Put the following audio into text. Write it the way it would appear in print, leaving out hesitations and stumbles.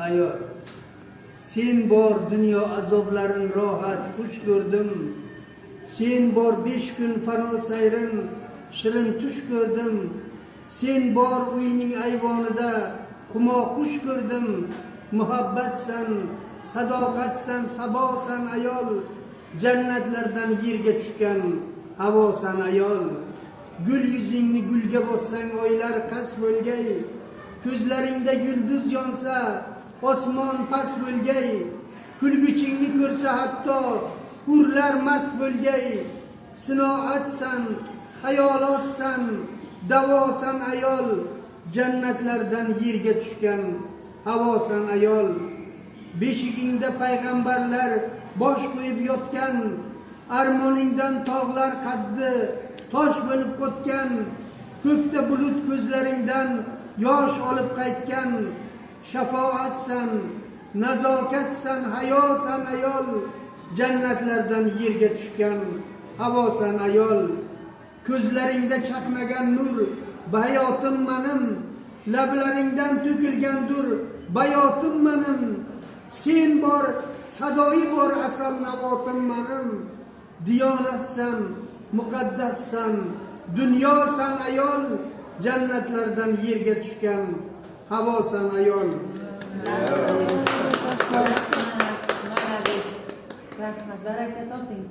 ayol. Sen bor dunyo azoblarin rohat xush ko'rdim. Sen bor 5 kun fano sayrin shirin tush ko'rdim. Sen bor uyning ayvonida humo qush ko'rdim. Muhabbatsan, sadoqatsan, sabosan ayol. Jannatlardan yerga tushgan havosan ayol. Gul yuzingni gulga bossang oylar qas bo'lgay. Ko'zlaringda yulduz yonsa osmon past bo'lgay. Kulguchingni ko'rsa hatto hurlar mast bo'lgay. Sinoatsan, xayolotsan, davosan ayol. Jannatlardan yerga tushgan havosan ayol. Beshigingda payg'ambarlar bosh qo'yib yotgan. Armoningdan tog'lar qaddi tosh bo'lib qotgan. Ko'kda bulut ko'zlaringdan yosh olib qaytgan. Shafoatsan, nazokatsan, hayosan ayol. Jannatlardan yerga tushgan havosan ayol. Ko'zlaringda chaqnagan nur bayotim manim. Lablaringdan to'kilgandur bayotim manim. Sen bor, sadoyi bor asal navotim manim. Diyonatsan, muqaddassan, dunyosan ayol. Jannatlardan yerga tushgan havosan ayol. Rahmat, baraka toping.